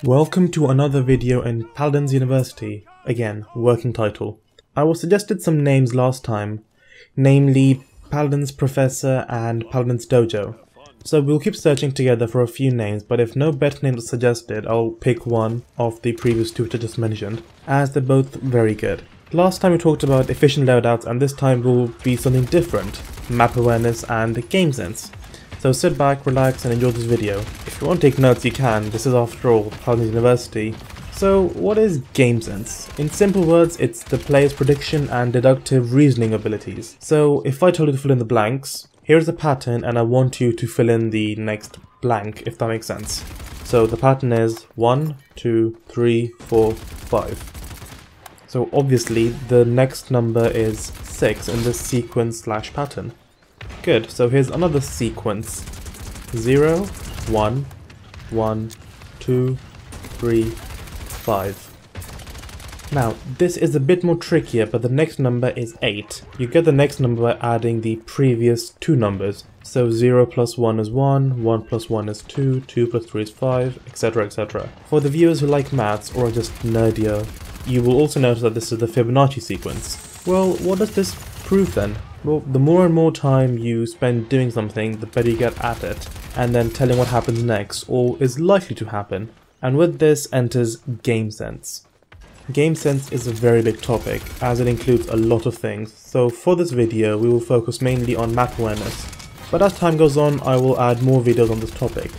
Welcome to another video in Paladins University, again, working title. I was suggested some names last time, namely Paladins Professor and Paladins Dojo. So we'll keep searching together for a few names, but if no better names are suggested, I'll pick one of the previous two which I just mentioned, as they're both very good. Last time we talked about efficient loadouts, and this time will be something different, map awareness and game sense. So sit back, relax and enjoy this video. If you want to take notes you can, this is after all Paladins University. So what is game sense? In simple words, it's the player's prediction and deductive reasoning abilities. So if I told you to fill in the blanks, here's a pattern and I want you to fill in the next blank, if that makes sense. So the pattern is 1, 2, 3, 4, 5. So obviously the next number is 6 in this sequence/pattern. Good, so here's another sequence. 0, 1, 1, 2, 3, 5. Now, this is a bit more trickier, but the next number is 8. You get the next number by adding the previous two numbers. So 0 plus 1 is 1, 1 plus 1 is 2, 2 plus 3 is 5, etc, etc. For the viewers who like maths or are just nerdier, you will also notice that this is the Fibonacci sequence. Well, what does this prove then? Well, the more and more time you spend doing something, the better you get at it, and then telling what happens next, or is likely to happen. And with this enters game sense. Game sense is a very big topic, as it includes a lot of things, so for this video we will focus mainly on map awareness. But as time goes on, I will add more videos on this topic.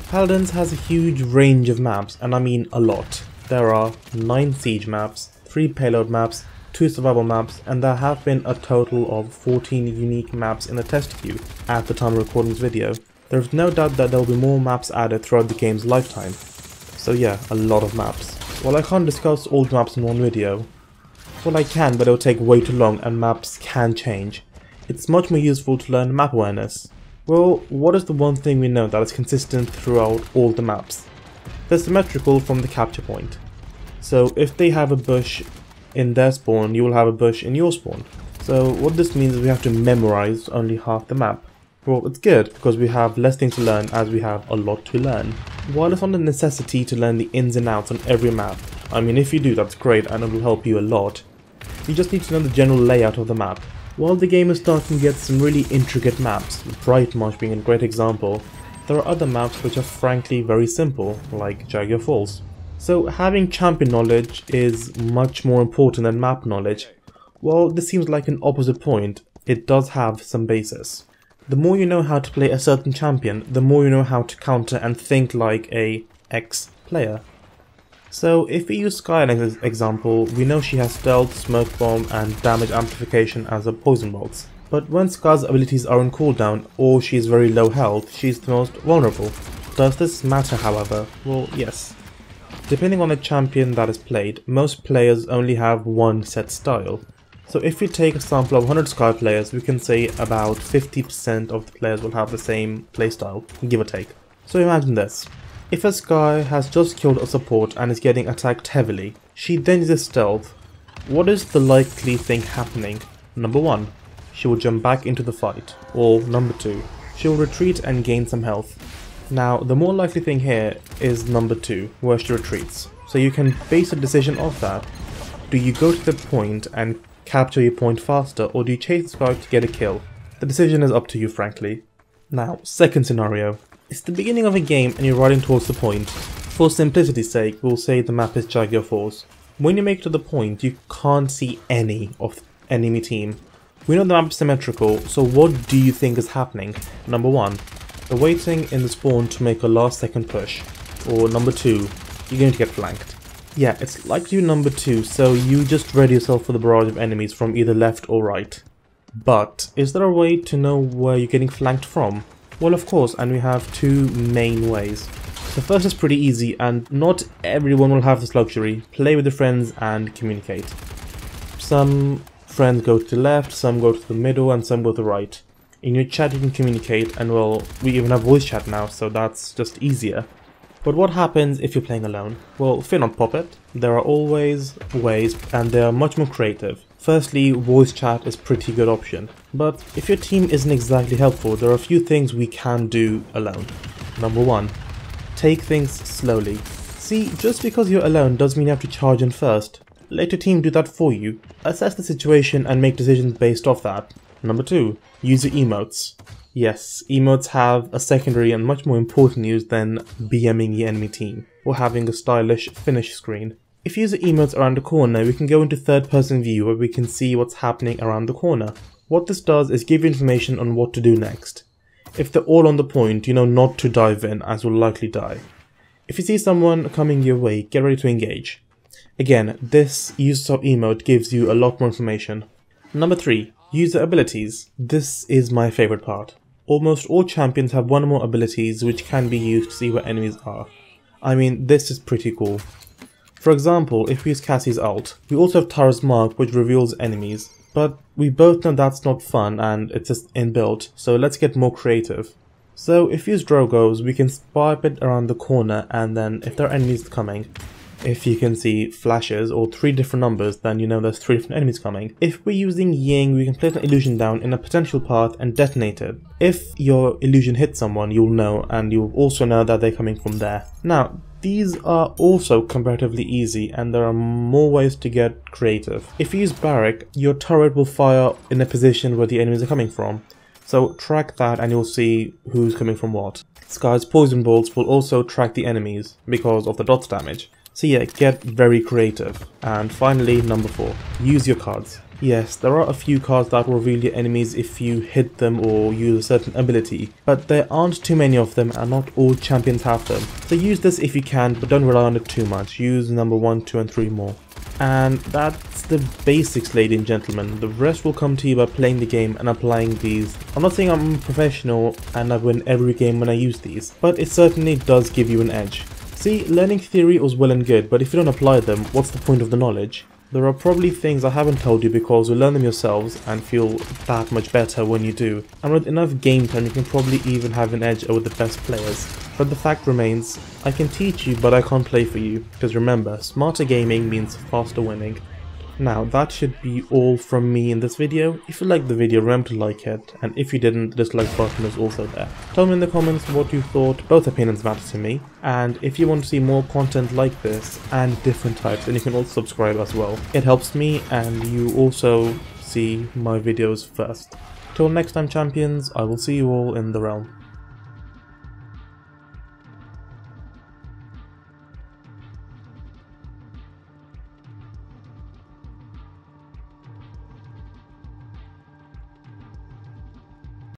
Paladins has a huge range of maps, and I mean a lot. There are 9 siege maps, 3 payload maps, 2 survival maps, and there have been a total of 14 unique maps in the test queue at the time of recording this video. There is no doubt that there will be more maps added throughout the game's lifetime. So yeah, a lot of maps. Well, I can't discuss all the maps in one video. Well, I can, but it will take way too long and maps can change. It's much more useful to learn map awareness. Well, what is the one thing we know that is consistent throughout all the maps? They're symmetrical from the capture point. So if they have a bush in their spawn, you will have a bush in your spawn. So what this means is we have to memorize only half the map. Well, it's good because we have less things to learn as we have a lot to learn. While it's not a necessity to learn the ins and outs on every map, I mean if you do that's great and it will help you a lot. You just need to know the general layout of the map. While the game is starting to get some really intricate maps, Bright Marsh being a great example, there are other maps which are frankly very simple, like Jaguar Falls. So having champion knowledge is much more important than map knowledge. While this seems like an opposite point, it does have some basis. The more you know how to play a certain champion, the more you know how to counter and think like a ex-player. So if we use Sky as an example, we know she has stealth, smoke bomb and damage amplification as her poison bolts. But when Sky's abilities are on cooldown or she is very low health, she is the most vulnerable. Does this matter however? Well, yes. Depending on the champion that is played, most players only have one set style. So if we take a sample of 100 Sky players, we can say about 50% of the players will have the same playstyle, give or take. So imagine this. If a Sky has just killed a support and is getting attacked heavily, she then uses stealth. What is the likely thing happening? Number 1, she will jump back into the fight. Or number 2, she will retreat and gain some health. Now, the more likely thing here is number 2, where she retreats. So you can base a decision off that. Do you go to the point and capture your point faster, or do you chase the Sky to get a kill? The decision is up to you, frankly. Now, second scenario. It's the beginning of a game and you're riding towards the point. For simplicity's sake, we'll say the map is Jaguar Falls. When you make it to the point, you can't see any of the enemy team. We know the map is symmetrical, so what do you think is happening? Number 1. They're waiting in the spawn to make a last second push. Or number 2, you're going to get flanked. Yeah, it's likely number 2, so you just ready yourself for the barrage of enemies from either left or right. But, is there a way to know where you're getting flanked from? Well, of course, and we have 2 main ways. The first is pretty easy, and not everyone will have this luxury. Play with your friends and communicate. Some friends go to the left, some go to the middle, and some go to the right. In your chat you can communicate, and well, we even have voice chat now, so that's just easier. But what happens if you're playing alone? Well, fear not puppet, there are always ways, and they are much more creative. Firstly, voice chat is a pretty good option, but if your team isn't exactly helpful, there are a few things we can do alone. Number 1, take things slowly. See, just because you're alone doesn't mean you have to charge in first. Let your team do that for you. Assess the situation and make decisions based off that. Number 2. Use your emotes. Yes, emotes have a secondary and much more important use than BMing the enemy team, or having a stylish finish screen. If you use the emotes around the corner, we can go into third-person view where we can see what's happening around the corner. What this does is give you information on what to do next. If they're all on the point, you know not to dive in, as you'll likely die. If you see someone coming your way, get ready to engage. Again, this use of emote gives you a lot more information. Number 3. Use the abilities. This is my favorite part. Almost all champions have one or more abilities which can be used to see where enemies are. I mean, this is pretty cool. For example, if we use Cassie's ult, we also have Tara's mark which reveals enemies, but we both know that's not fun and it's just inbuilt, so let's get more creative. So if we use Drogo's, we can swipe it around the corner, and then if there are enemies coming, if you can see flashes or 3 different numbers, then you know there's 3 different enemies coming. If we're using Ying, we can place an illusion down in a potential path and detonate it. If your illusion hits someone, you'll know, and you'll also know that they're coming from there. Now, these are also comparatively easy, and there are more ways to get creative. If you use Barrack, your turret will fire in a position where the enemies are coming from. So track that and you'll see who's coming from what. Sky's poison bolts will also track the enemies because of the dots damage. So yeah, get very creative. And finally, number 4, use your cards. Yes, there are a few cards that will reveal your enemies if you hit them or use a certain ability, but there aren't too many of them and not all champions have them. So use this if you can, but don't rely on it too much. Use number 1, 2 and 3 more. And that's the basics, ladies and gentlemen. The rest will come to you by playing the game and applying these. I'm not saying I'm a professional and I win every game when I use these, but it certainly does give you an edge. See, learning theory is well and good, but if you don't apply them, what's the point of the knowledge? There are probably things I haven't told you because you learn them yourselves and feel that much better when you do. And with enough game time you can probably even have an edge over the best players. But the fact remains, I can teach you but I can't play for you, because remember, smarter gaming means faster winning. Now that should be all from me in this video. If you liked the video, remember to like it, and if you didn't, the dislike button is also there. Tell me in the comments what you thought, both opinions matter to me, and if you want to see more content like this and different types, then you can also subscribe as well. It helps me and you also see my videos first. Till next time champions, I will see you all in the realm.